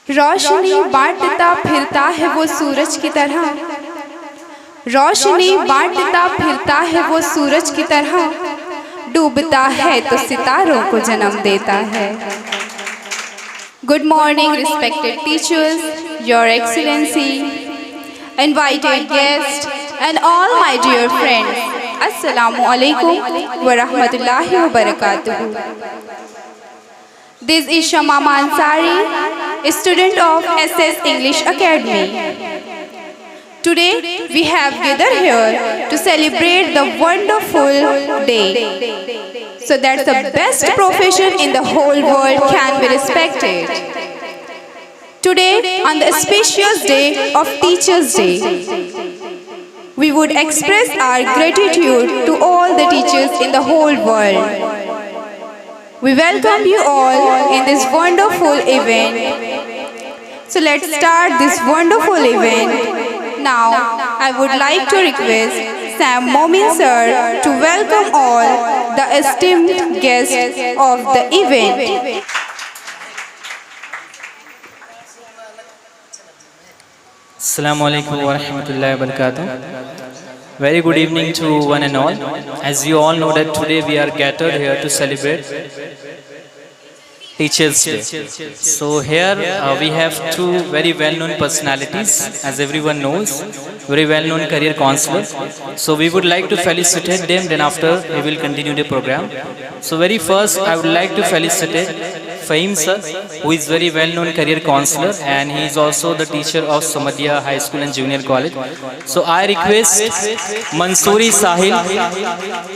रोशनी बांटता फिरता है वो सूरज की तरह, रोशनी बांटता फिरता है वो सूरज की तरह, डूबता है तो सितारों को जन्म देता है। Good morning respected teachers, your excellency, invited guest and all my dear friends, अस्सलामु अलैकुम व रहमतुल्लाहि व बरकातुहू। This is Shama Mansari, a student of SS English Academy. Today we have gathered here to celebrate the wonderful day, so that the best profession in the whole world can be respected. Today, on the auspicious day of Teachers' Day, we would express our gratitude to all the teachers in the whole world. We welcome you all in this wonderful event. So let's start this wonderful event. Now, I would like to request Sam Momin sir to welcome all the esteemed guests of the event. Assalamu alaikum wa rahmatullahi wa barakatuh. Very good evening to one and all. As you all know that today we are gathered here to celebrate Teachers' Day. So here we have two very well-known personalities, as everyone knows, very well-known career counselors. So we would like to felicitate them, then after we will continue the program. So very first I would like to felicitate Fahim sir, who is very well-known career counselor, and he is also the teacher of Somadia High School and Junior College. So I request Mansoori Sahil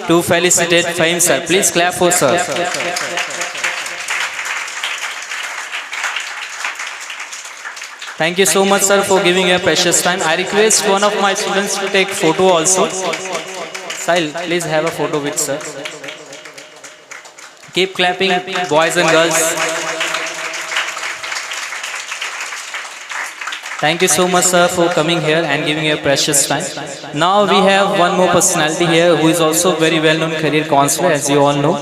to felicitate Fahim sir. Please clap for sir. Thank you so much sir for giving your precious time. I request one of my students to take photo also. Sahil, please have a photo with sir. Keep clapping, boys and girls. Thank you so much sir for coming here and giving your precious time. Now we have one more personality here who is also very well-known career counselor, as you all know.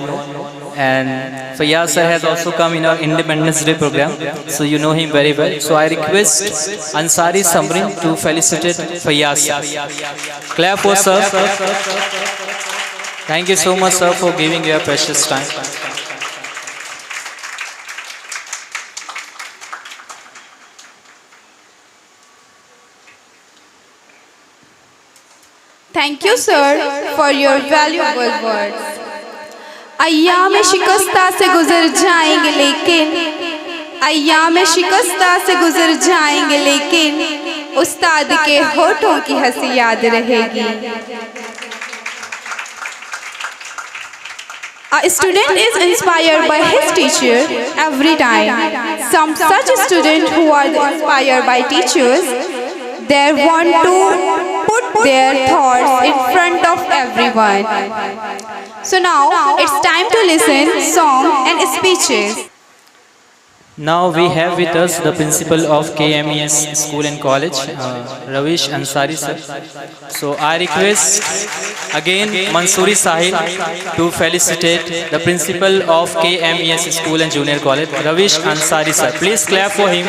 And Fayyaz sir has also come in our Independence Day program, so you know him very well. So I request Ansari Samrin to felicitate Fayyaz sir. Clap for sir. Thank you so much sir for giving your precious time. Thank you sir for your valuable words. अय्याम शिकस्ता से गुजर जाएंगे लेकिन, अय्याम शिकस्ता से गुजर जाएंगे लेकिन, उस्ताद के होठों की हंसी याद रहेगी. A student is inspired by his teacher every time. Some such students who are inspired by teachers, they want to put their thoughts in front of everyone. So now it's time to listen song and speeches. Now we have with us the principal of KMES School and College, Ravish Ansari sir. So I request again Mansoori Sahil to felicitate the principal of KMES School and Junior College, Ravish Ansari sir. Please clap for him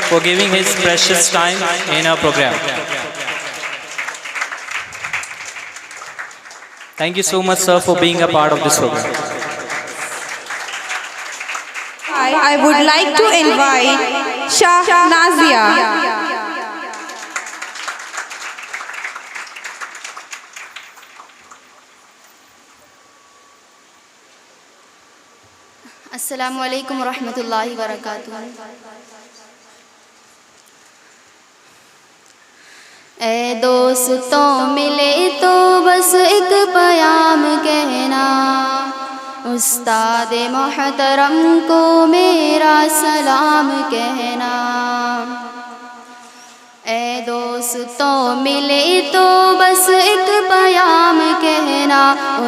for giving his precious time in our program. Thank you so much sir for being a part of this program. I would like to invite Shah Nazia. अस्सलामु अलैकुम रहमतुल्लाहि व बरकातुहू। ए दोस्तों मिले तो बस एक पयाम कहना, उस्ताद मोहतरम को मेरा सलाम कहना। ए दोस्तों मिले तो बस एक पयाम कहना,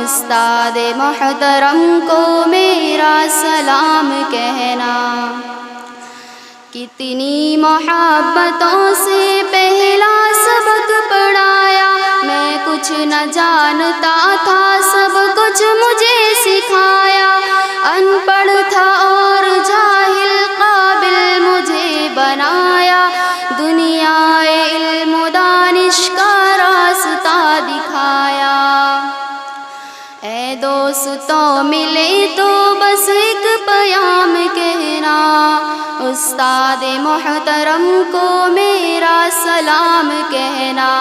उस्ताद मोहतरम को मेरा सलाम कहना। कितनी मोहब्बतों से पहला सबक पढ़ाया, मैं कुछ न जानता था सब कुछ मुझे सिखाया। अनपढ़ था और जाहिल काबिल मुझे उस्ताद मोहतरम को मेरा सलाम कहना।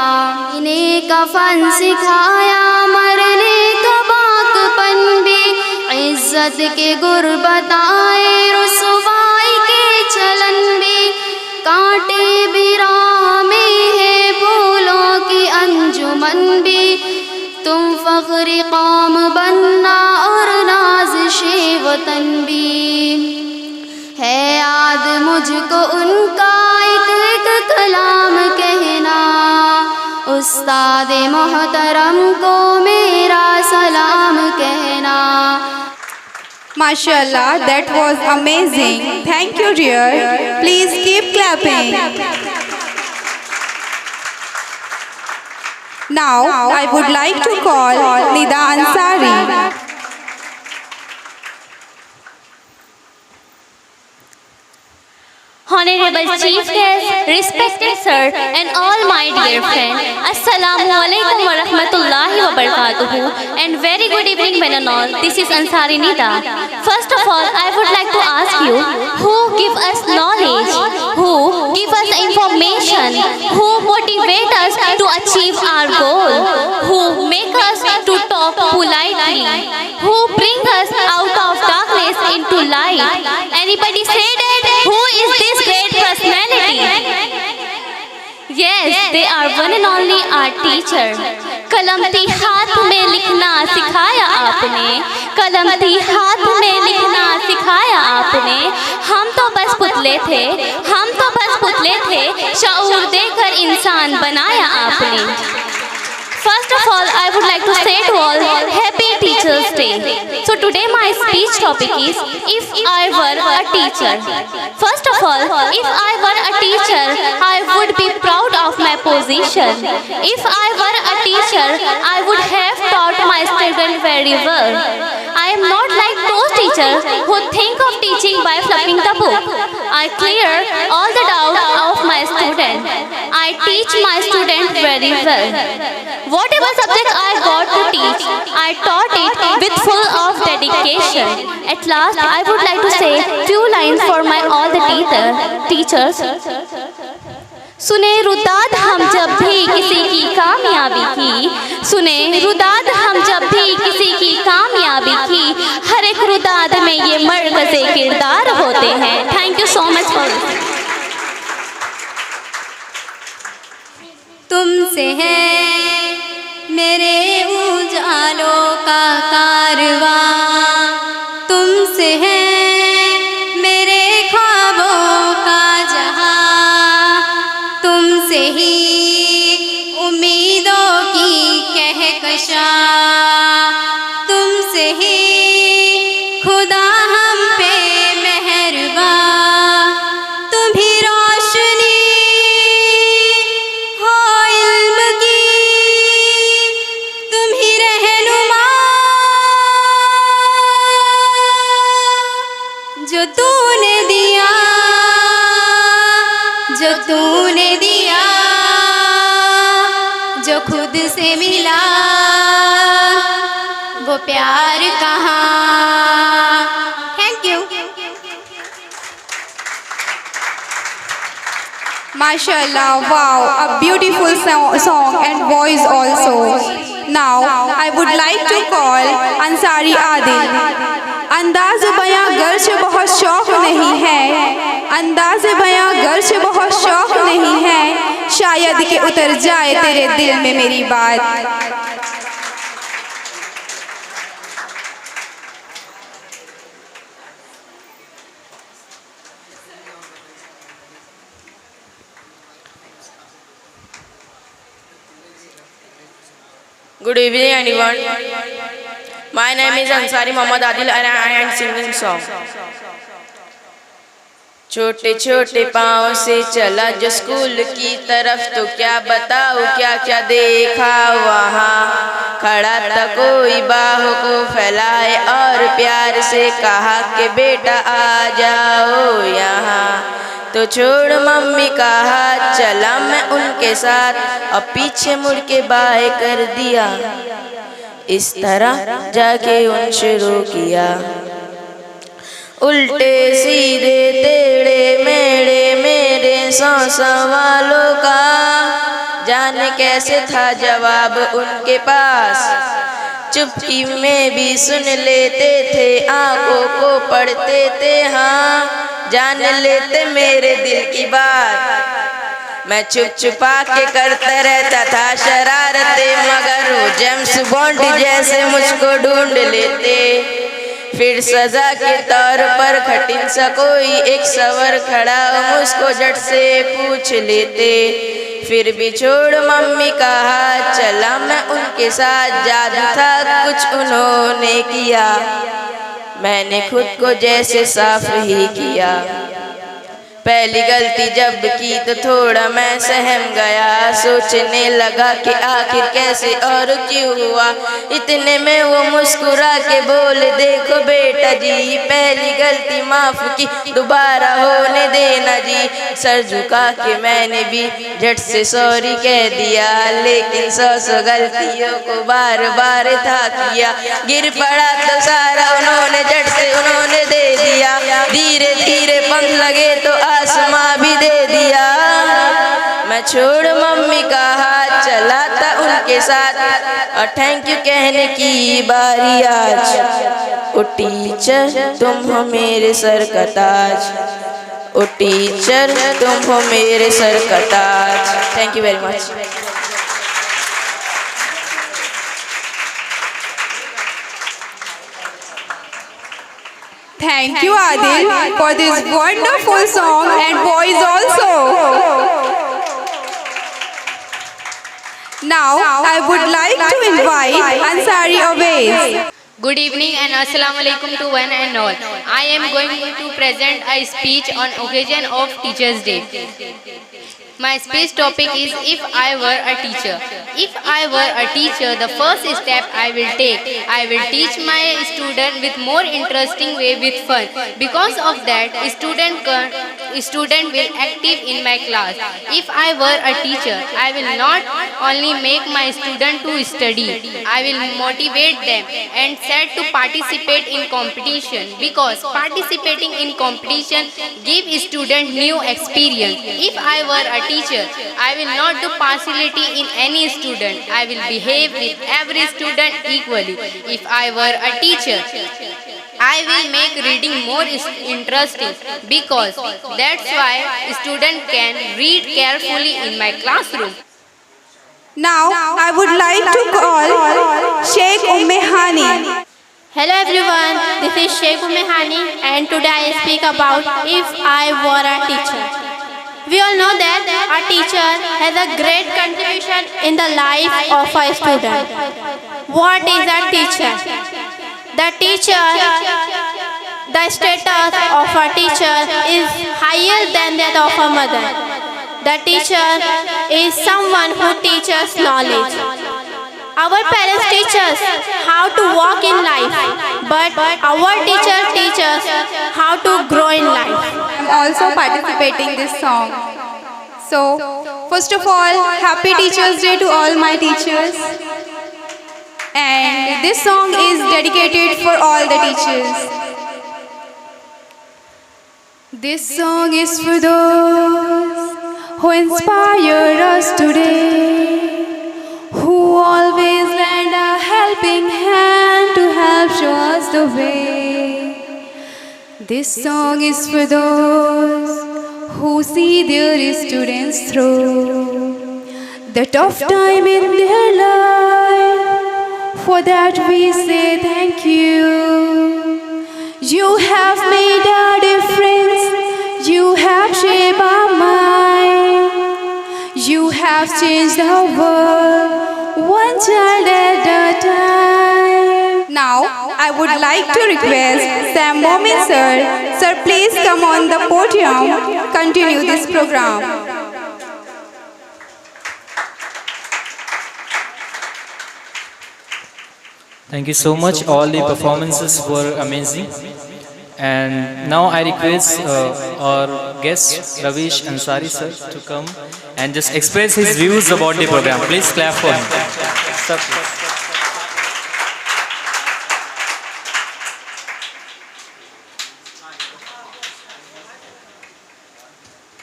इन्हें कफन सिखाया मरने का बाकपन भी, इज्जत के गुर बताए रुसवाई के चलन भी। कांटे भी राह में है फूलों की अंजुमन भी, तुम फख्र कौम बनना और नाज़िशे वतन भी। है याद मुझको उनका एक एक कलाम कहना, उस्ताद मोहतरम को मेरा सलाम कहना। Mashallah, that was amazing. Thank you, dear. Please keep clapping. Now, I would like to call Nida Ansari. Honorable Chief Guest, respected sir, and all my dear friends, Assalamu alaikum wa rahmatullahi wa barakatuhu, and very good evening one and all. This is Ansari Nida. First of all, I would like to ask you, who give us knowledge, who give us information, who motivate us to achieve our goal, who make us to talk politely, who bring us out of darkness into light. Anybody say that? Who is this great personality? Yes, they are one and only our teacher. कलम थी हाथ में लिखना सिखाया आपने, कलम थी हाथ में लिखना सिखाया आपने। हम तो बस पुतले थे, हम तो बस पुतले थे, शऊर देकर इंसान बनाया आपने। First of all, I would like to say to all, Happy Teachers Day. So today my speech topic is, if I were a teacher. First of all, if I were a teacher, I would be proud of my position. If I were a teacher, I would have taught my students very well. I am not like those teachers who think of teaching by fluffing the book. I clear all the doubts of my student. I teach my student very well. Whatever subject I got to teach, I taught it with full of dedication. At last, I would like to say few lines for my all the teachers. सुने रुदाद हम जब भी किसी की कामयाबी की, सुने रुदाद हम जब भी किसी की कामयाबी की, हर एक रुदाद में ये मरकज़े किरदार होते हैं। Thank you so much for. तुमसे है मेरे उजालों का कारवां, तुमसे है मेरे ख्वाबों का जहां, तुमसे ही उम्मीदों की कहकशां, तुमसे ही खुदा हम पे मेहरबां। तुम ही रोशनी हो इल्म की, तुम ही रहनुमा, जो तूने दिया, जो तूने दिया, जो खुद से मिला वो प्यार कहाँ। Thank you. Mashallah, wow, a beautiful song and voice also. Now, I would like to call Ansari Adil. अंदाज़ बयां गर्च बहुत शौक नहीं है, अंदाज़ बयां गर्च बहुत शौक नहीं है, शायद कि उतर जाए तेरे दिल में मेरी बात। Good evening everyone. My name is Ansari Muhammad Adil and I am singing song. छोटे छोटे पाँव से चला जो स्कूल की तरफ, तो क्या बताऊँ क्या क्या देखा वहाँ। खड़ा था कोई बाहों को फैलाए और प्यार से कहा कि बेटा आ जाओ यहाँ। तो छोड़ मम्मी कहा, चला मैं उनके साथ, अब पीछे मुड़ के बाय कर दिया। इस तरह जाके उन शुरू किया, उल्टे सीधे टेढ़े 100 सवालों का, जाने कैसे था जवाब उनके पास। चुप्पी में भी सुन लेते थे, आंखों को पढ़ते थे, हाँ जान लेते मेरे दिल की बात। मैं चुप छुपा के करता रहता था शरारते, मगर वो जेम्स बॉन्ड जैसे मुझको ढूंढ लेते। फिर सजा के तौर पर कठिन सा कोई एक सवर खड़ा मुझको झट से पूछ लेते। फिर भी छोड़ मम्मी का हाथ, चला मैं उनके साथ। जादू था कुछ उन्होंने किया, मैंने खुद को जैसे साफ ही किया। पहली गलती जब की तो थोड़ा मैं सहम गया, सोचने लगा कि आखिर कैसे और क्यों हुआ। इतने में वो मुस्कुरा के बोले, देखो बेटा जी, पहली गलती माफ की, दोबारा होने देना जी। सर झुका के मैंने भी झट से सॉरी कह दिया, लेकिन 100 गलतियों को बार बार था किया। गिर पड़ा तो सारा उन्होंने झट से उन्होंने दे दिया, धीरे धीरे पंख लगे तो आसमां भी दे दिया। मैं छोड़ मम्मी का हाथ, चला था उनके साथ, और थैंक यू कहने की बारी आज। ओ टीचर तुम हो मेरे सर का ताज, ओ टीचर तुम हो मेरे सर का ताज। Thank you very much. Thank you, Adil, for this wonderful song and voice also. Now, I would like to invite Ansari Awais. Good evening and Assalamu alaikum to one and all. I am going to present a speech on occasion of Teachers' Day. My speech topic is if I were a teacher. If I were a teacher, the first step I will take, I will teach my student with more interesting way with fun. Because of that, student will active in my class. If I were a teacher, I will not only make my student to study, I will motivate them and set to participate in competition, because participating in competition give student new experience. If I were a teacher, I will not do partiality in any student. I will behave with every student equally. If I were a teacher, I will make reading more interesting, because that's why student can read carefully in my classroom. Now, I would like to call Sheikh Ummehani. Hello everyone, this is Sheikh Ummehani and today I speak about if I were a teacher. We all know that a teacher has a great contribution in the life of a student. What is a teacher? The status of a teacher is higher than that of a mother. The teacher is someone who teaches knowledge. Our parents teach us how to walk in life, but our teacher teaches how to grow in life. I'm also participating this song. So, first of all, happy Teachers' Day to all my teachers. And this song is dedicated for all the teachers. This song is for those who inspire us today, who always lend a helping hand to help show us the way. This song is for those who see their students through the tough time in their life. For that we say thank you. You have made a difference. You have shaped our mind. You have changed the world, one child at a time. Now, I would like to request Sam Momin sir. Sir, please come on the podium. Continue this program. Thank you so much. All the performances were amazing. And now I request our guest Ravish Ansari sir to come and just express his views about the program. Please clap for him. Sir, please.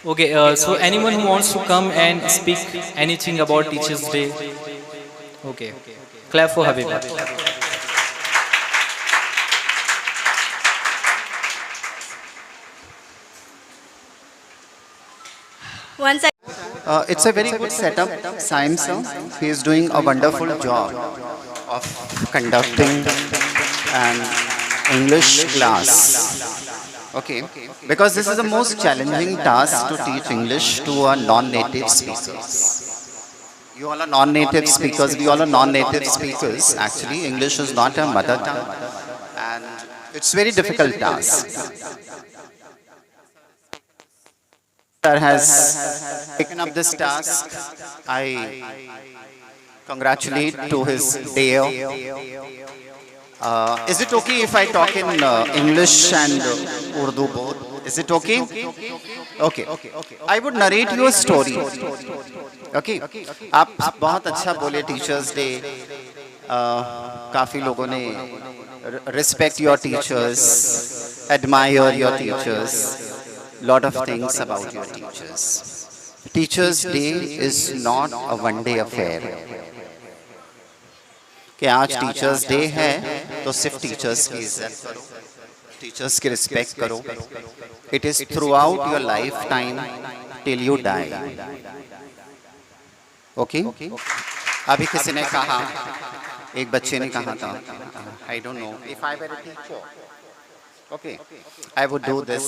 Okay, so anyone who wants to come and speak anything about Teachers Day? Okay, clap for Habiba. Once again, It's a very good setup. Saim sir, he is doing a wonderful job of conducting an English class. Okay, because this is the most challenging task to teach English to a non-native speakers. You all are non-native speakers. We all are non-native speakers. Actually, English is not our mother tongue, and it's very difficult task. Sir has taken up this task. I congratulate to his day. Is it okay if I talk in English and Urdu both? Is it okay? Okay. I would narrate you a story. Okay. आप बहुत अच्छा बोले teachers day. काफ़ी लोगों ने respect your teachers, admire your teachers. Lot of things about your teachers. Teachers Day is not a one-day affair. कि आज teachers day है तो सिर्फ टीचर्स की इज्जत करो, टीचर्स की रिस्पेक्ट करो. It is throughout your lifetime till you die. Okay. अभी किसी ने कहा, एक बच्चे ने कहा था, I don't know if I were a teacher, okay, I would do this,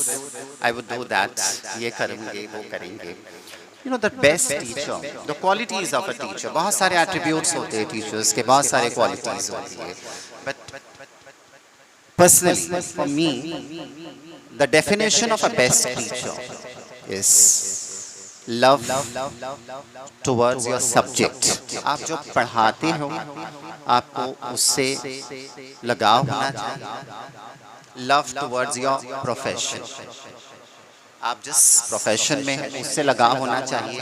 I would do that, ये करेंगे वो करेंगे. You know, the best teacher, the qualities of a teacher, बहुत सारे attributes होते हैं teachers के, बहुत सारे qualities होती है. But personally, for me, the definition of a best teacher is love towards your subject. आप जो पढ़ाते हो, आपको उससे लगाव होना चाहिए. Love towards your profession. आप जिस प्रोफेशन में हैं उससे लगाव होना चाहिए.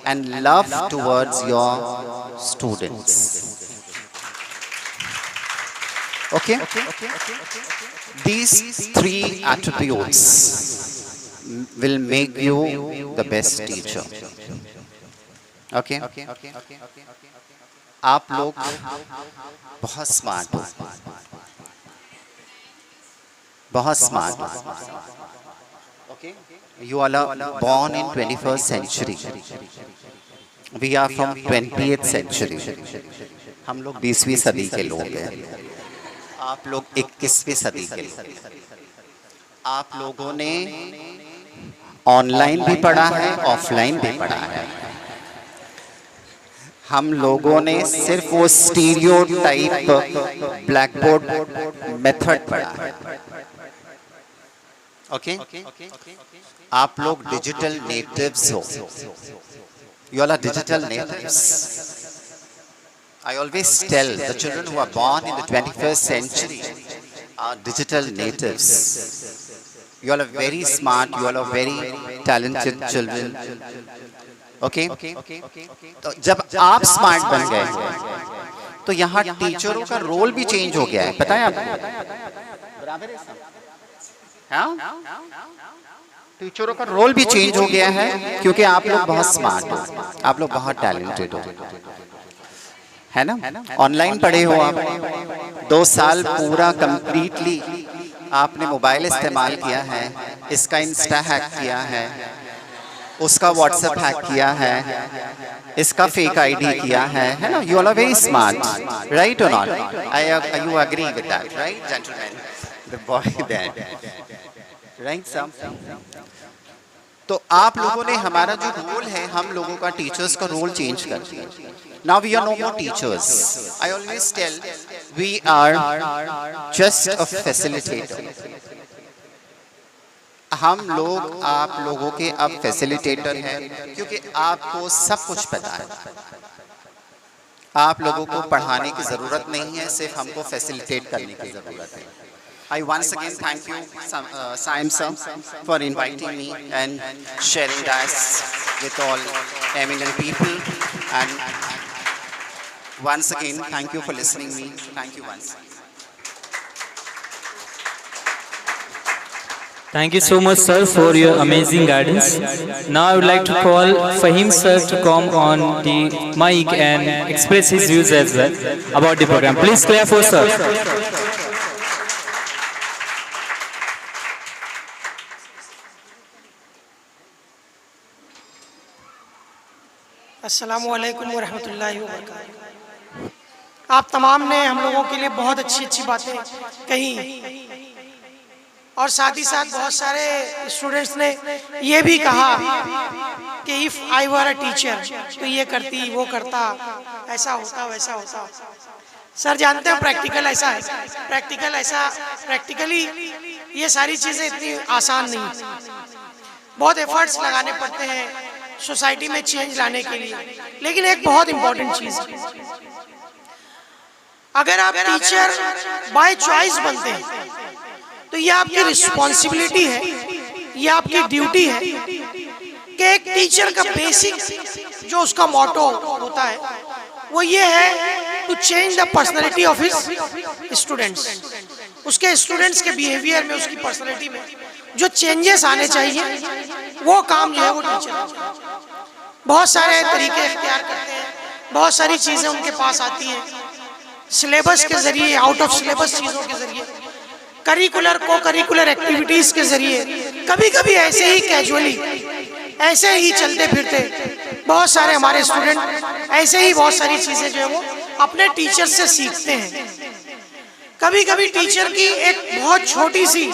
And love towards your students. Okay. These three attributes will make you the best teacher. Okay. आप लोग बहुत स्मार्ट हो, बहुत स्मार्ट हो. Okay, you all are born in 21st century. We are from 20th century. हम लोग 20वीं सदी के लोग हैं. आप लोग 21वीं सदी के लोग. आप लोगों ने ऑनलाइन भी पढ़ा है, ऑफलाइन भी पढ़ा है. हम लोगों ने सिर्फ वो स्टीरियोटाइप ब्लैक बोर्ड मेथड पढ़ा है. ओके. आप लोग डिजिटल नेटिव्स हो. You all are digital natives. I always tell the children who are born in the 21st century are digital natives. You all are very smart. You all are very talented children. Okay. तो जब आप smart बन गए तो यहाँ टीचरों का role भी चेंज हो गया है. पता है आपको? हाँ, टीचरों का रोल भी चेंज हो गया है क्योंकि आप लोग बहुत स्मार्ट हो, आप लोग बहुत टैलेंटेड हो, है ना. ऑनलाइन पढ़े हो आप. 2 साल पूरा कंप्लीटली आपने मोबाइल इस्तेमाल किया है. इसका इंस्टा हैक किया है, उसका व्हाट्सएप हैक किया है, इसका फेक आईडी किया है ना. You all are very smart, right or not? You agree with that, right gentleman? The boy that, right some. तो आप लोगों ने, हमारा जो रोल है, हम लोगों का टीचर्स का रोल चेंज कर दिया. Now we are no more teachers. I always tell we are just a facilitator. हम लोग आप लोगों के अब फैसिलिटेटर हैं क्योंकि आपको सब कुछ पता है. आप लोगों को पढ़ाने की ज़रूरत नहीं है, सिर्फ हमको फैसिलिटेट करने की ज़रूरत है. I once again thank you, Saim sir, for inviting me and sharing this with all eminent people. And once again, thank you for listening me. Thank you once again. Thank you so much, sir, for your amazing guidance. Now I would like to call Fahim sir to come on the mic and express his views as well about the program. Please clap for sir. अस्सलामु अलैकुम वरहमतुल्लाहि वबरकातुहू। आप तमाम ने हम लोगों के लिए बहुत अच्छी अच्छी बातें कही और साथ ही साथ बहुत सारे स्टूडेंट्स ने ये भी कहा कि if I were a teacher तो ये करती वो करता, ऐसा होता वैसा होता। सर जानते हैं प्रैक्टिकल ऐसा है, प्रैक्टिकली ये सारी चीज़ें इतनी आसान नहीं, बहुत एफर्ट्स लगाने पड़ते हैं सोसाइटी में चेंज लाने के लिए। लेकिन एक बहुत इंपॉर्टेंट चीज़ है, अगर आप टीचर बाय चॉइस बनते हैं तो ये आपकी रिस्पॉन्सिबिलिटी है, ये आपकी ड्यूटी है कि एक टीचर का बेसिक जो उसका मोटो होता है वो ये है to change the personality of his students. उसके स्टूडेंट्स के बिहेवियर में, उसकी पर्सनैलिटी में जो चेंजेस आने चाहिए वो काम जो है वो टीचर बहुत सारे तरीके इख्तियार करते हैं, बहुत सारी चीज़ें उनके पास आती हैं सिलेबस के ज़रिए, आउट ऑफ सिलेबस चीज़ों के ज़रिए, करिकुलर को करिकुलर एक्टिविटीज़ के ज़रिए, कभी कभी ऐसे ही कैजुअली, ऐसे ही चलते फिरते बहुत सारे हमारे स्टूडेंट ऐसे ही बहुत सारी चीज़ें जो है वो अपने टीचर से सीखते हैं। कभी कभी टीचर की एक बहुत छोटी सी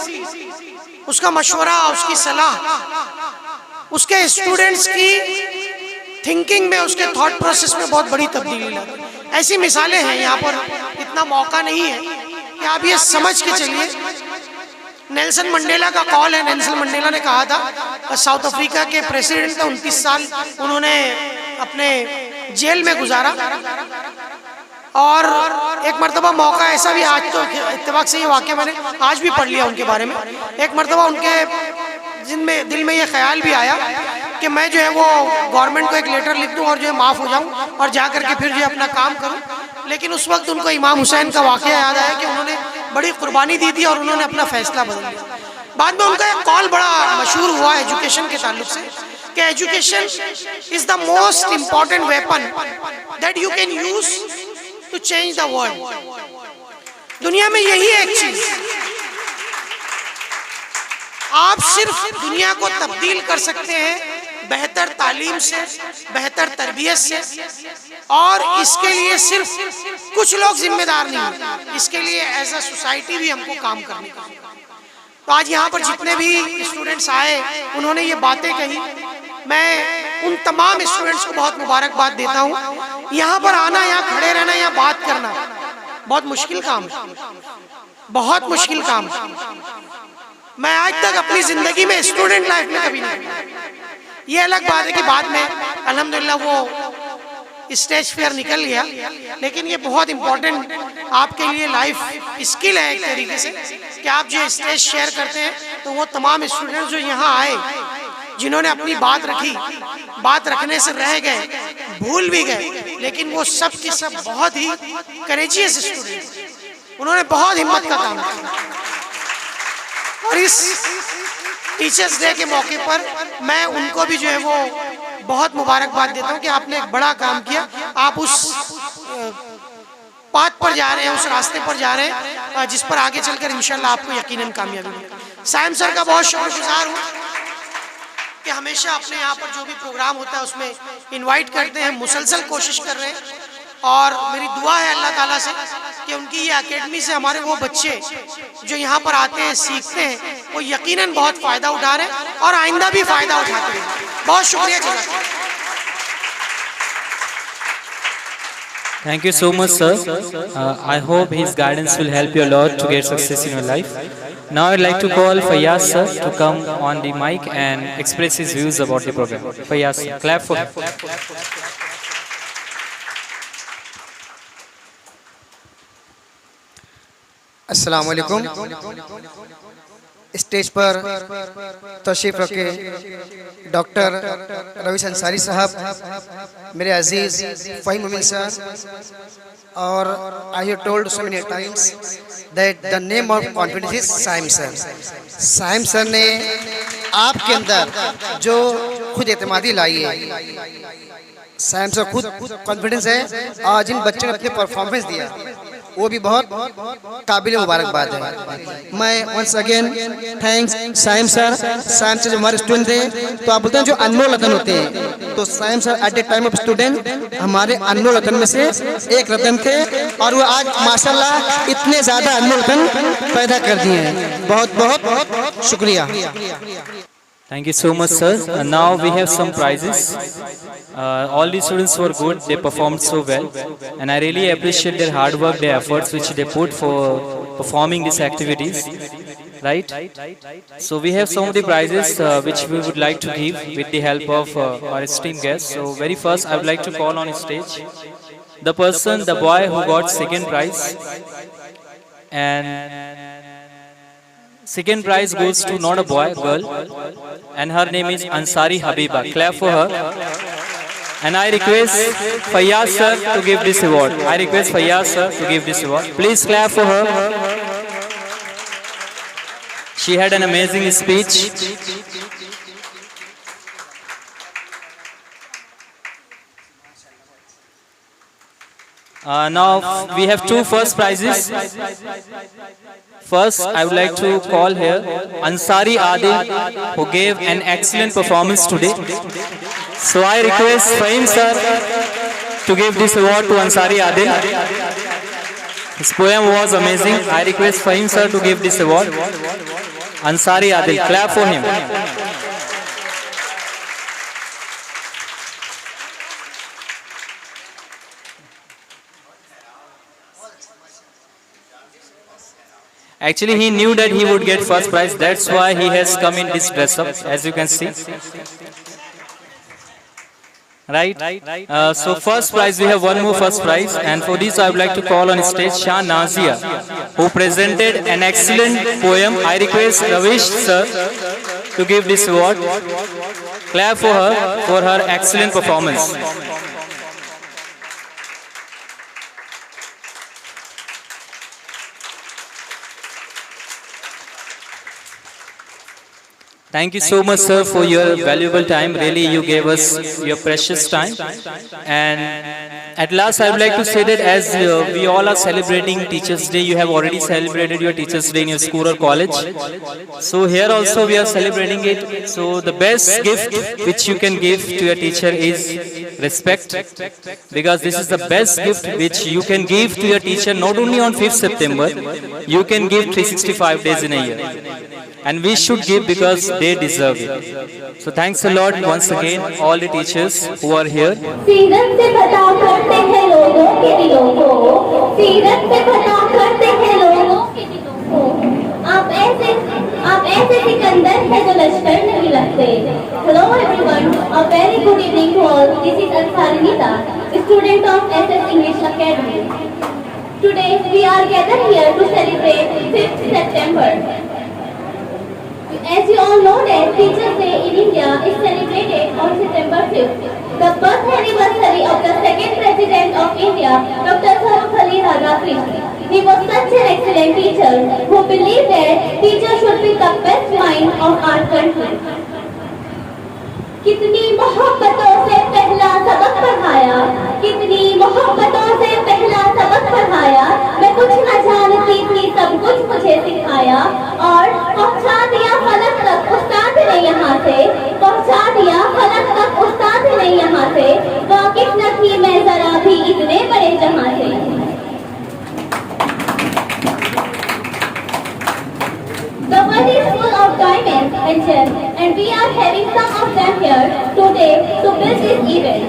उसका मशवरा, उसकी सलाह उसके स्टूडेंट्स की थिंकिंग में, उसके थॉट प्रोसेस में बहुत बड़ी तब्दीली लाती है। ऐसी मिसालें हैं, यहाँ पर इतना मौका नहीं है कि आप ये समझ के चलिए। नेल्सन मंडेला का कॉल है, नेल्सन मंडेला ने कहा था, साउथ अफ्रीका के प्रेसिडेंट थे, 29 साल उन्होंने अपने जेल में गुजारा और एक मरतबा मौका ऐसा भी, आज तो इत्तेफाक से ये वाक़या मैंने आज भी पढ़ लिया उनके बारे में, एक मरतबा उनके दिल में ये ख्याल भी आया कि मैं जो है वो गवर्नमेंट को एक लेटर लिख दूं और जो है माफ़ हो जाऊं और जा कर के फिर जो है अपना काम करूं। लेकिन उस वक्त उनको इमाम हुसैन का वाक़या याद आया कि उन्होंने बड़ी कुर्बानी दी थी और उन्होंने अपना फ़ैसला बदल दिया। बाद में उनका एक कॉल बड़ा मशहूर हुआ एजुकेशन के ताल्लुक से कि education is the most important weapon that you can use to change the world. दुनिया में यही एक चीज़, आप सिर्फ दुनिया को तब्दील कर सकते हैं बेहतर तालीम से, बेहतर तरबियत से, और इसके लिए सिर्फ कुछ लोग जिम्मेदार नहीं, इसके लिए एज अ सोसाइटी भी हमको काम करनी है। तो आज यहाँ पर जितने भी स्टूडेंट्स आए उन्होंने ये बातें कही, मैं उन तमाम स्टूडेंट्स को बहुत मुबारकबाद देता हूँ। यहाँ पर आना, यहाँ खड़े रहना, यहाँ बात करना बहुत मुश्किल काम है, बहुत मुश्किल काम है। मैं आज तक अपनी ज़िंदगी में स्टूडेंट लाइफ में कभी नहीं किया। ये अलग बात है कि बाद में अल्हम्दुलिल्लाह वो स्टेज फेयर निकल गया, लेकिन ये बहुत इम्पोर्टेंट आपके लिए लाइफ स्किल है एक तरीके से कि आप जो स्टेज शेयर करते हैं तो वो तमाम स्टूडेंट्स जो यहाँ आए, जिन्होंने अपनी बात रखी, बात रखने से रह गए, भूल भी गए, लेकिन वो सब के सब बहुत ही करेजियस स्टूडेंट, उन्होंने बहुत हिम्मत का काम किया। और इस टीचर्स डे के मौके पर मैं उनको भी जो है वो बहुत मुबारकबाद देता हूँ कि आपने एक बड़ा काम किया। आप उस पाथ पर जा रहे हैं, उस रास्ते पर जा रहे हैं जिस पर आगे चलकर इंशाल्लाह आपको यकीनन कामयाबी मिलेगी। साइम सर का बहुत शुक्रगुजार हूँ कि हमेशा अपने यहाँ पर जो भी प्रोग्राम होता है उसमें इनवाइट करते हैं, मुसलसल कोशिश कर रहे हैं। और मेरी दुआ है अल्लाह ताला से कि उनकी ये एकेडमी से हमारे वो बच्चे जो यहाँ पर आते हैं, सीखते हैं, वो यकीनन बहुत फ़ायदा उठा रहे हैं और आइंदा भी फ़ायदा उठाते हैं। बहुत शुक्रिया जज़ाकल्लाह। Thank you so much, sir. I hope his guidance will help you a lot to get success in your life. Now I'd like to call Fayyaz sir to come on the mic and express his views about the program. Fayyaz, clap for him. अस्सलाम वालेकुम। Stage पर तशरीफ़ रखे doctor Ravish Ansari साहब, मेरे अजीज़ फ़हीम मोमिन sir, और I have told so many times that the name of confidence is Saim sir. Saim sir ने आपके अंदर जो खुद एतमादी लाई है, साइम सर खुद कॉन्फिडेंस है, आज इन बच्चों ने अपने परफॉर्मेंस दिया, वो भी बहुत काबिल मुबारकबाद है। मैं once again thanks Saim sir. Saim sir जो हमारे स्टूडेंट थे, तो आप बोलते हैं जो अनमोल रतन होते हैं, तो Saim sir at the time of student हमारे अनमोल रतन में से एक रतन थे, और वो आज माशाल्लाह इतने ज़्यादा अनमोल रतन पैदा कर दिए हैं। बहुत बहुत शुक्रिया। Thank you so much, sir. Now we have some prizes. All the students were good. They performed so well, and I really appreciate their hard work, their efforts which they put for performing these activities. Right? So we have some of the prizes which we would like to give with the help of our esteemed guests. So very first, I would like to call on stage the boy who got second prize, and second prize goes to not a boy, girl, and her name is Ansari Habiba. Clap for her. And I request Fayyaz sir to give this award. I request Fayyaz sir to give this award. Please clap for her. She had an amazing speech. Now we have two first prizes. First, I would like to call here Ansari Adil, who gave an excellent performance today. So I request Fahim sir to give this award to Ansari Adil. His poem was amazing. I request Fahim sir to give this award. Ansari Adil, clap for him. Actually, he knew that he would get first prize. That's why he has come in this dress up, as you can see. Right? So first prize, we have one more first prize. And for this, I would like to call on stage Shah Nazia, who presented an excellent poem. I request Ravish sir to give this award. Clap for her excellent performance. Thank you so much, sir, for your valuable time. Really, you gave us your precious time. And at last, I would like to say that as we all are celebrating Teachers' Day, you have already celebrated your Teachers' Day in your school or college. So here also we are celebrating it. So the best gift which you can give to your teacher is respect. Because this is the best gift which you can give to your teacher not only on 5th September, you can give 365 days in a year. And we should give because they deserve it. So thanks a lot once again, all the teachers who are here. सीरत से पता करते हैं लोगों के दिलों को, सीरत से पता करते हैं लोगों के दिलों को। आप ऐसे सिकंदर हैं जो लश्कर नहीं लगते। Hello everyone, a very good evening to all. This is Ansari Nida, student of SS English Academy. Today we are gathered here to celebrate 5th September. As you all know that Teachers' Day in India is celebrated on September 5th, the birth anniversary of the second President of India, Dr. Sarvepalli Radhakrishnan. He was such an excellent teacher who believed that teachers should be the best mind of our country. कितनी मोहब्बतों से पहला सबक पढ़ाया, कितनी मोहब्बतों से पहला सबक पढ़ाया, मैं कुछ न जानती थी सब कुछ मुझे सिखाया, और पहुंचा दिया फलक तक उस्ताद ने यहाँ से, पहुंचा दिया फलक तक उस्ताद ने यहाँ से, वाकिफ न थी मैं जरा भी इतने बड़े जहां से। The world is full of diamonds and gems, and we are having some of them here today to build this event.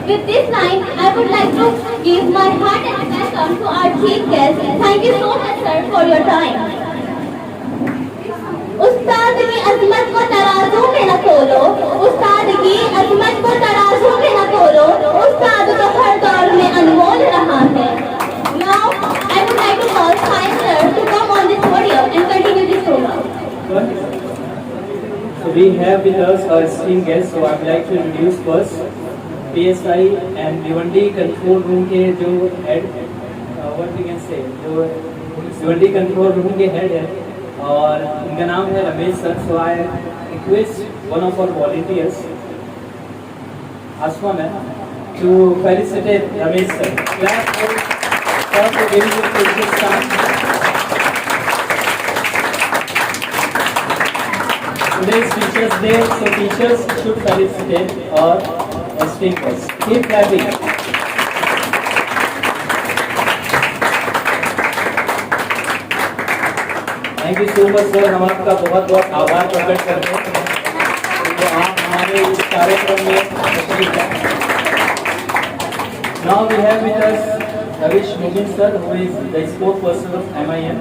With this line, I would like to give my heartiest welcome to our chief guest. Thank you so much, sir, for your time. उस्ताद की अजमत को तराजू में न तोलो, उस्ताद की अजमत को तराजू में न तोलो, उस्ताद तो हर दौर में अनमोल रहा है। Now, I would like to call Sai sir to come on this podium and continue this program. So we have with us our esteemed guests. So I would like to introduce first PSI and Bhiwandi control room के जो head, what we can say, जो Bhiwandi control room के head है, और इनका नाम है Ramesh sir. So I request one of our volunteers Asma ma'am to felicitate Ramesh sir. Clap for giving the precious time. Today is Teachers Day, so teachers should felicitate our speakers. Keep clapping. Thank you so much sir. हम आपका बहुत बहुत आभार प्रकट करते हैं. तो आप हमारे इस कार्यक्रम में तशरीफ लाए. Now we have with us Ravish Mubin sir, who is the spokesperson of MIM.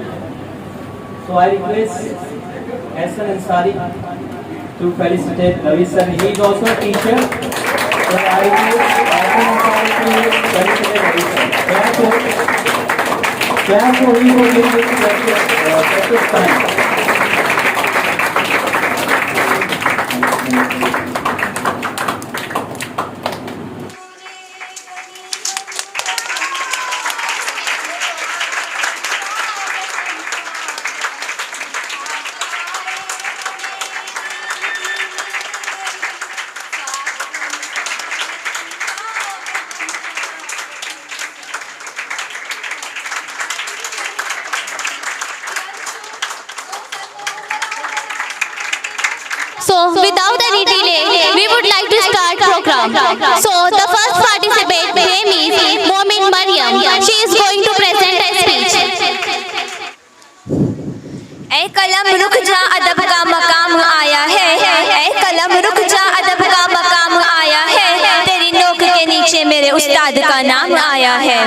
So I request Hasan Ansari to felicitate Ravish sir. He is also a teacher. So I request Hasan Ansari to felicitate Ravish sir. Clap for him for giving this precious time. So, without any delay, we would like to start program. So, the first participant name is Momin Mariam. She is going to present a speech. ऐ कलम रुक जा अदब का मकाम आया है. ऐ कलम रुक जा अदब का मकाम आया है. तेरी नोक के नीचे मेरे उस्ताद का नाम आया है.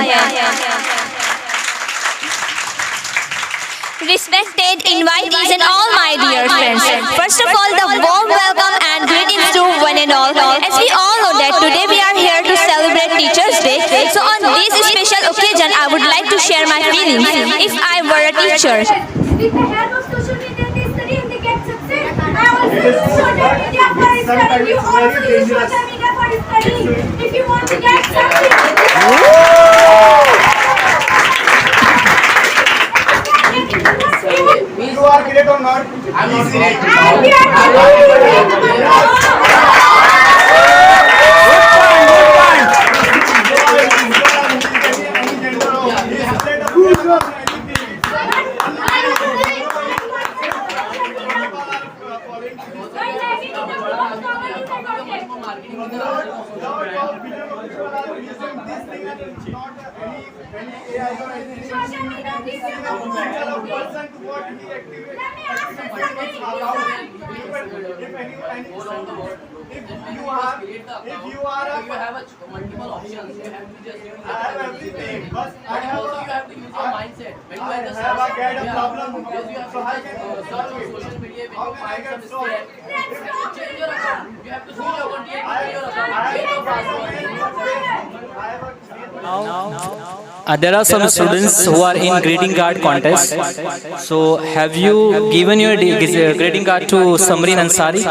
Respected invitees and all my dear friends, first of all the warm welcome and greetings to one and all. As we all know that today we are here to celebrate Teachers Day. So on this special occasion I would like to share my feelings if I were a teacher. With the help of social media, they study and they get success. I also use social media for studying. You also use social media for studying. If you want to get something. You are great or not? I am not great. There are some students who are in greeting card contest. So have you given your greeting card to Samreen Ansari?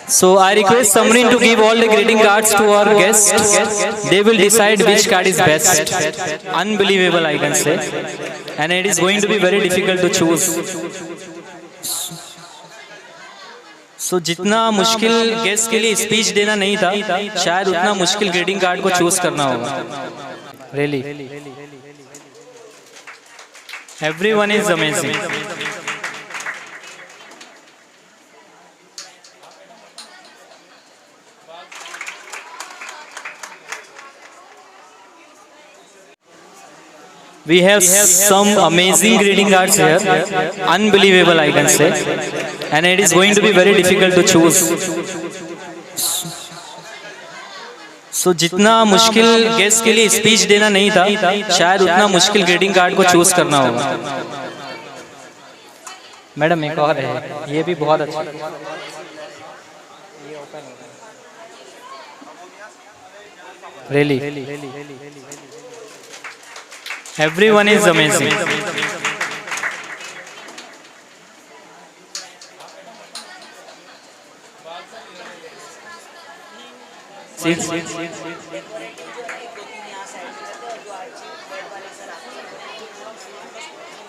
So I request Samreen to give all the greeting cards to our guests. They will decide which card is best. Unbelievable, I can say. And it is going to be very difficult to choose. So जितना मुश्किल guest के लिए speech देना नहीं था, शायद उतना मुश्किल ग्रीटिंग कार्ड को चूज करना होगा. Really, everyone is amazing. We have some amazing greeting cards here, unbelievable I can say, and it is going to be very difficult to choose. So जितना मुश्किल गेस्ट के लिए स्पीच देना नहीं था, शायद उतना मुश्किल ग्रीटिंग कार्ड को चूज करना होगा. मैडम एक और है, ये भी बहुत अच्छा. Really, everyone is amazing.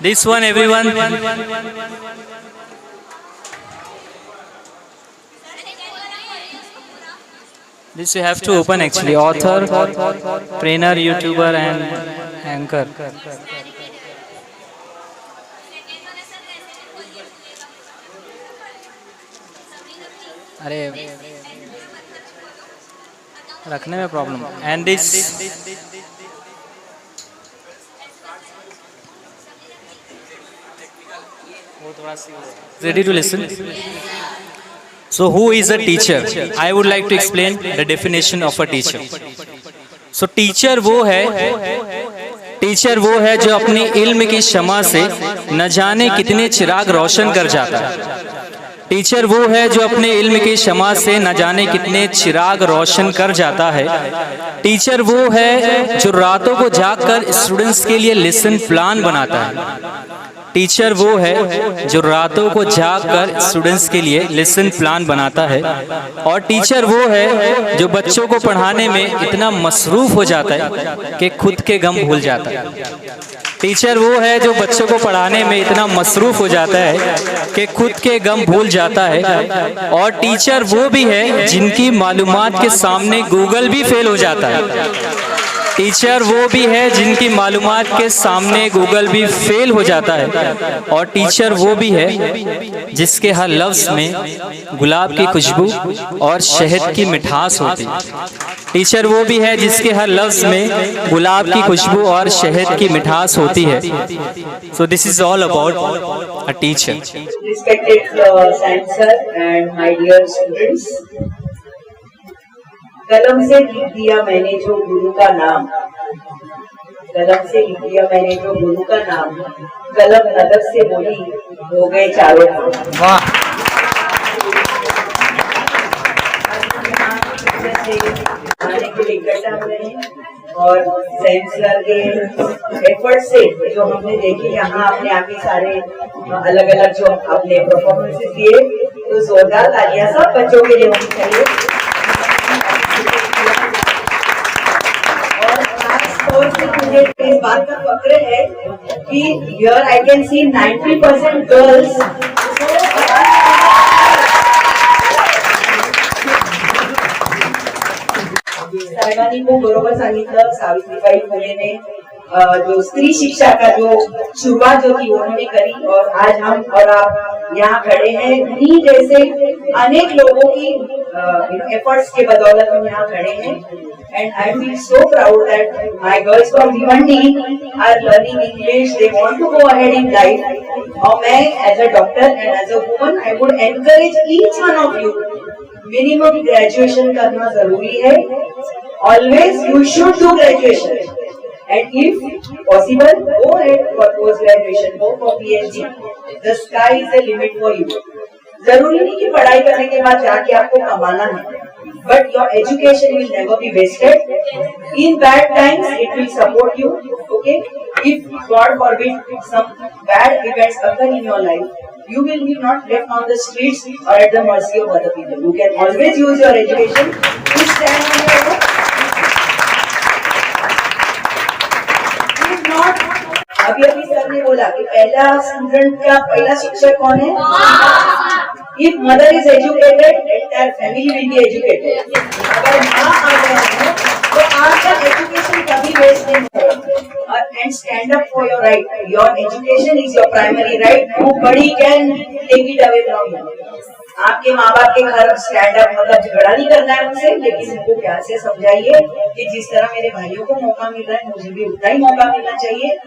This one, everyone. This you have to open actually. Author, trainer, YouTuber, and anchor. अरे रखने में problem. And this. Ready to listen? So who is a teacher? I would like to explain the definition of a teacher. So teacher वो है जो अपने इल्म की शमा से न जाने कितने चिराग रोशन कर जाता है. टीचर वो है जो अपने इल्म की शमा से न जाने कितने चिराग रोशन कर जाता है. टीचर वो है जो रातों को जागकर स्टूडेंट्स के लिए लेसन प्लान बनाता है. टीचर वो है जो रातों को जागकर स्टूडेंट्स के लिए लेसन प्लान बनाता है. और टीचर वो है जो बच्चों को पढ़ाने में इतना मसरूफ हो जाता है कि खुद के गम भूल जाता है. टीचर वो है जो बच्चों को पढ़ाने में इतना मसरूफ हो जाता है कि खुद के गम भूल जाता है. और टीचर वो भी है जिनकी मालूमात के सामने गूगल भी फेल हो जाता है. टीचर वो भी है जिनकी मालूमात के सामने गूगल भी फेल हो जाता है. और टीचर वो भी है जिसके हर लफ्ज़ में गुलाब की खुशबू और शहद की मिठास होती है. टीचर वो भी है जिसके हर लफ्ज़ में गुलाब की खुशबू और शहद की मिठास होती है. So this is all about a teacher. Respected science sir and my dear students, कलम से लिख दिया मैंने जो गुरु का नाम, कलम से लिख दिया मैंने जो गुरु का नाम, कलम नदर से बोली हो गए चारों धाम. वाह. आने के लिए इकट्ठा हुए हैं और साइंस सर के एफर्ट से जो हमने देखे यहाँ अपने आप ही सारे अलग अलग जो अपने परफॉर्मेंसेस दिए, तो जोरदार तालियां सब बच्चों के लिए होनी चाहिए. और से मुझे इस बात का फक्र है कि here I can see 90% girls. साहेबांनी को बरोबर सांगितलं, सावित्रीबाई फुलेने जो स्त्री शिक्षा का जो शुरुआत जो थी उन्होंने करी. और आज हम और आप यहाँ खड़े हैं उन्हीं जैसे अनेक लोगों की एफर्ट्स के बदौलत हम यहाँ खड़े हैं. And I feel so proud that my girls from Bhiwandi are learning English. They want to go ahead in life. और मैं as a doctor and as a woman, I would encourage each one of you. Minimum graduation करना जरूरी है. Always you should do graduation. And if possible, go ahead for post graduation, go for PhD. The sky is the limit for you. जरूरी नहीं कि पढ़ाई करने के बाद जाके आपको कमाना है. But your education will never be wasted. In bad times, it will support you. Okay? If God forbid some bad events occur in your life, you will be not left on the streets or at the mercy of other people. You can always use your education to stand on your own. If not, अभी sir ने बोला कि पहला student का पहला शिक्षक कौन है? If mother is educated, entire family will be educated. अगर माँ आ गए हैं तो आपका एजुकेशन कभी वेस्ट नहीं होगा. And stand up for your right. Your education is your primary right. Nobody can take it away from you. आपके माँ बाप के घर स्टैंड अप मतलब झगड़ा नहीं करना है उनसे, लेकिन उनको प्यार से समझाइए कि जिस तरह मेरे भाइयों को मौका मिल रहा है मुझे भी उतना ही मौका मिलना चाहिए.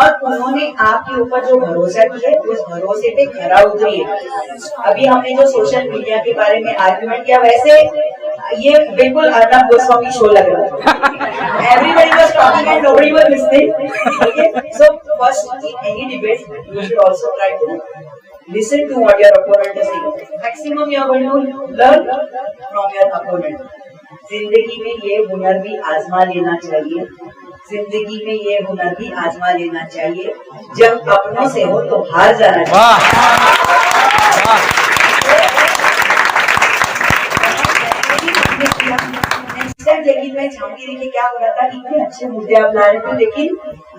और उन्होंने आपके ऊपर जो भरोसा किया उस भरोसे पे खरा उतरिए. अभी हमने जो सोशल मीडिया के बारे में आर्गुमेंट किया, वैसे ये बिल्कुल अर्नब गोस्वामी शो लग रहा था. Everybody was talking and nobody was listening. Okay, so first in any debate you should also try to listen to what your opponent is saying. Maximum you are going to learn from your opponent. जिंदगी में ये हुनर भी आजमा लेना चाहिए. जिंदगी में ये हुनर भी आजमा लेना चाहिए. जब अपनों से हो तो हार जाना चाहिए. लेकिन मैं चाहूंगी देखिए क्या हो रहा था, इतने अच्छे मुद्दे आप ला रहे थे, लेकिन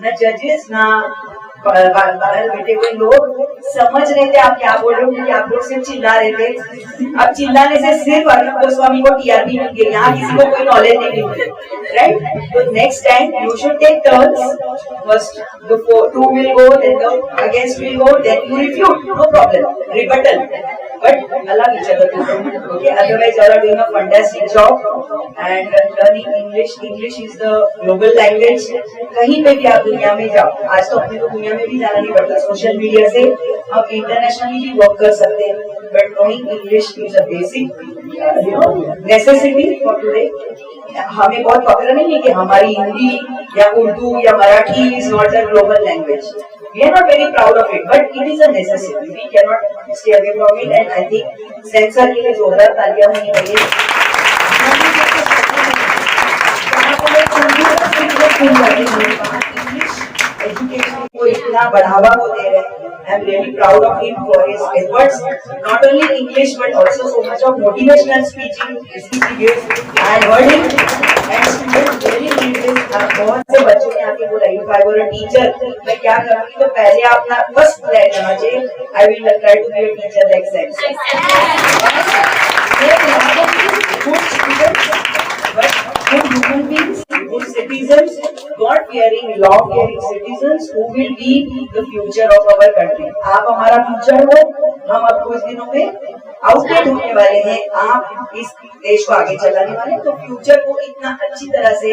न जजेस ना बाहर बैठे हुए लोग समझ रहे थे आप क्या बोल रहे हो, क्योंकि आप लोग सिर्फ चिल्ला रहे थे। अब चिल्लाने से सिर्फ अर्नब गोस्वामी को टीआरपी मिल गई, यहाँ किसी को कोई नॉलेज नहीं मिली, राइट? तो next time you should take turns, first the two will go, then the against will go, then you refute, no problem, rebuttal, but allow each other to go, okay? Otherwise you are doing a fantastic job and learning English. English is the global language. कहीं पे भी आप दुनिया में जाओ, आज तो अपने को दुनिया में भी जाना नहीं पड़ता, सोशल मीडिया से हम इंटरनेशनली भी वर्क कर सकते हैं, but knowing English is a basic necessity for today. हमें बहुत पकड़ नहीं है कि हमारी हिंदी या उर्दू या Marathi is not a global language. We are not very proud of it, but it is a necessity. We cannot stay away from it, and I think sensor के लिए जोरदार तालियां होनी चाहिए। एजुकेशन को इतना बढ़ावा वो दे रहे हैं। I am really proud of him for his efforts, not only in English but also so much of motivational speaking he gives. I heard him and students really need this. बहुत से बच्चों ने आके बोला if I were a teacher मैं क्या करूँगी, तो पहले अपना फर्स्ट प्लान करना चाहिए I will try to be a teacher like Samson. Good students, but good human beings, good citizens, God-fearing, law-fearing citizens who will be the future of our country. आप हमारा future हो, हम अब कुछ दिनों में आउटडेट होने वाले हैं, आप इस देश को आगे चलाने वाले हैं, तो फ्यूचर को इतना अच्छी तरह से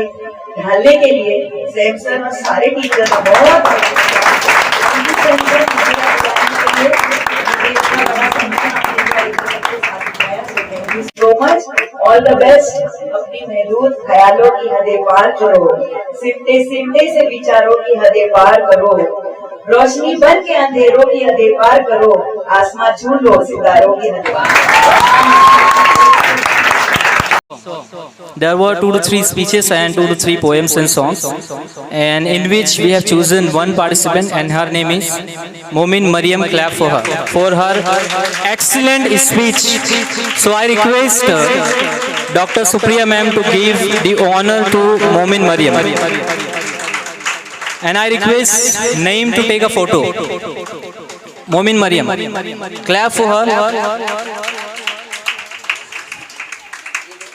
ढालने के लिए सैमसन और सारे टीचर का बहुत so much, all the best. अपनी महदूद ख्यालों की हदें पार करो, सिमटे सिमटे से विचारों की हदें पार करो, रोशनी बन के अंधेरों की हदें पार करो, आसमां छू लो सितारों की हदें There were 2 to 3 speeches and 2 to 3 poems and songs, and in which we have chosen one participant, and her name is Momin Mariam. Clap for her excellent speech. So I request Dr. Supriya ma'am to give the honor to Momin Mariam, and I request Naeem to take a photo. Momin Mariam, clap for her.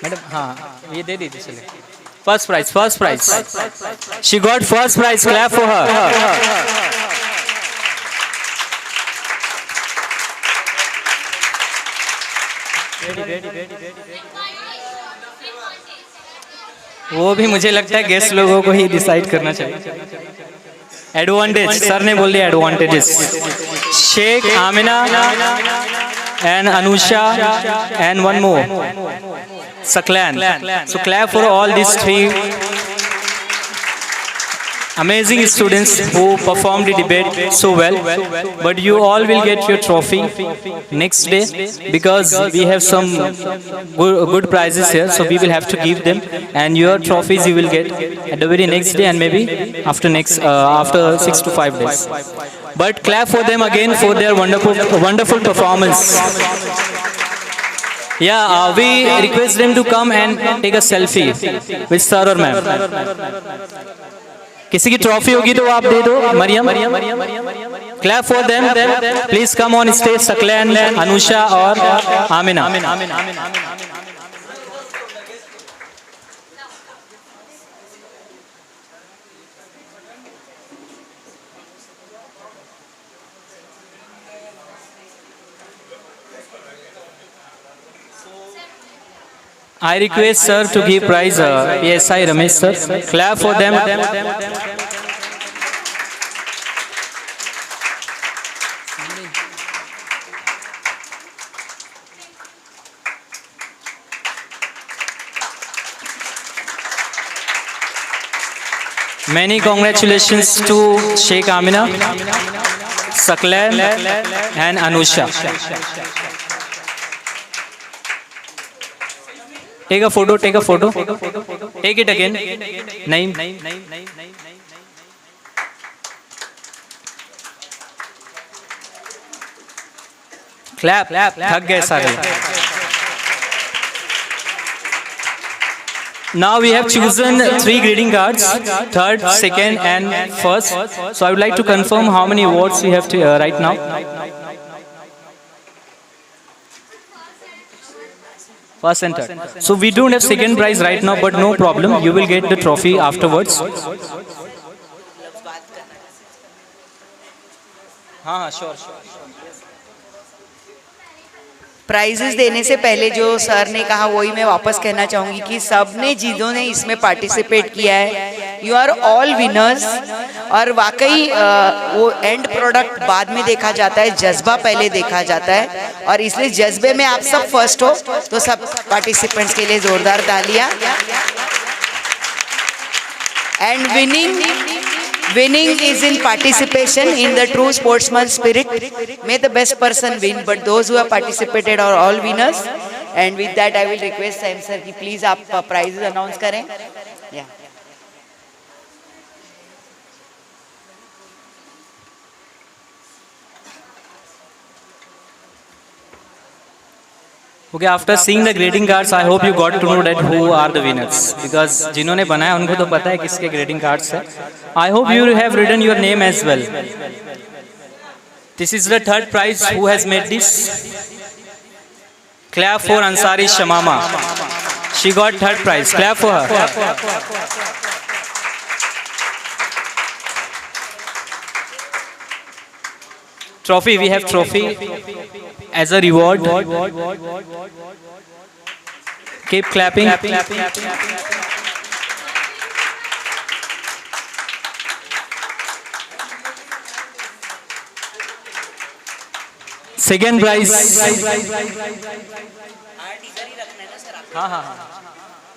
Madam हाँ ये दे दीजिए, चलिए first prize she got first prize, clap for her. वो भी मुझे लगता है गेस्ट लोगों को ही डिसाइड करना चाहिए। एडवांटेज सर ने बोल दिया, advantages Sheikh Amina and Anusha and one more Saklan. So clap for all these 3 amazing students who performed the debate so well. But you all will get your trophy next day, because we have some good prizes here, so we will have to give them, and your trophies you will get at the very next day, and maybe after 6 to 5 days. But clap for them again for their wonderful performance. Yeah, we request them to come and take a selfie with sir or ma'am. किसी की trophy होगी तो आप दे दो Mariam. Clap for them, please come on stage Saqlain, Anusha और Amina. I request sir to give prize PSI Ramesh sir. Clap for them. Many congratulations to Sheikh Amina, Saklan and Anusha. Take a photo. Take it again. Naeem. Clap. थक गए सारे। Now we have chosen 3 greeting cards, third, second and first. So I would like to confirm how many awards we have to, right now. First and third. So we don't have second prize right now, but no problem. You will get the trophy afterwards. हाँ sure. Prices देने से पहले जो sir ने कहा वही मैं वापस कहना चाहूँगी कि सब ने जिन्होंने ने इसमें पार्टिसिपेट किया है, यू आर ऑल विनर्स। और वाकई वो एंड प्रोडक्ट बाद में देखा जाता है, जज्बा पहले देखा जाता है, और इसलिए जज्बे में आप सब फर्स्ट हो, तो सब पार्टिसिपेंट्स के लिए जोरदार तालियां। And winning is in participation in the true sportsman spirit. May the best person win, but those who have participated are all winners. And with that I will request Sam sir कि please आप prizes announce करें. Yeah. Okay, after seeing the greeting cards, I hope you got to know that who are the winners. Because जिन्होंने बनाया उनको तो पता है किसके greeting cards है. I hope you have written your name as well. This is the third prize. Who has made this? Clap for Ansari Shamama. She got third prize. Clap for her. Trophy. We have trophy as a reward. Keep clapping. Second prize.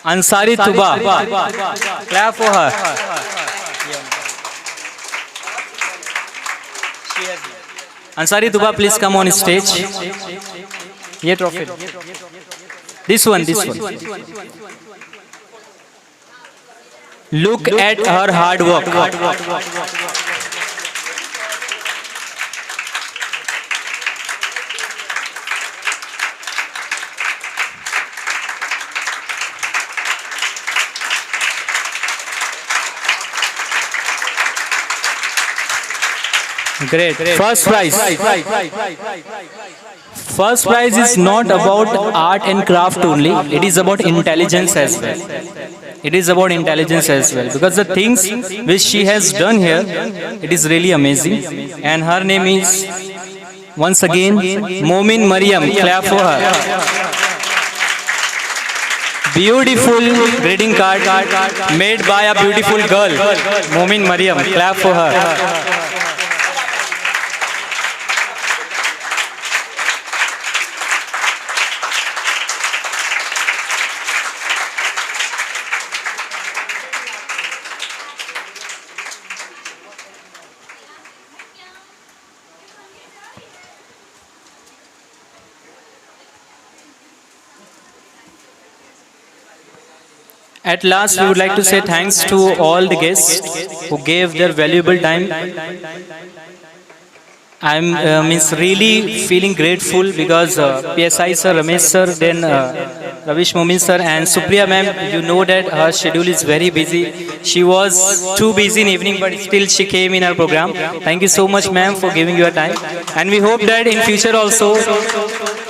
Ansari Tuba. Clap for her. Ansari Tuba, please come on stage. Ye trophy. This one. Look at her hard work. Great. First prize. First prize is not about art and craft only. It is about intelligence as well. Because the things which she has done here, it is really amazing. And her name is, once again, Momin Mariam. Clap for her. Beautiful greeting card made by a beautiful girl, Momin Mariam. Clap for her. At last, we would like to say thanks to all the guests who gave their valuable time. I'm really feeling grateful because PSI sir, Ramesh sir, then Ravish Momin sir and Supriya ma'am, you know that her schedule is very busy. She was too busy in evening, but still she came in our program. Thank you so much ma'am for giving your time. And we hope that in future also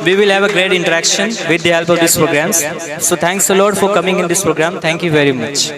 we will have a great interaction with the help of these programs. So thanks a lot for coming in this program. Thank you very much.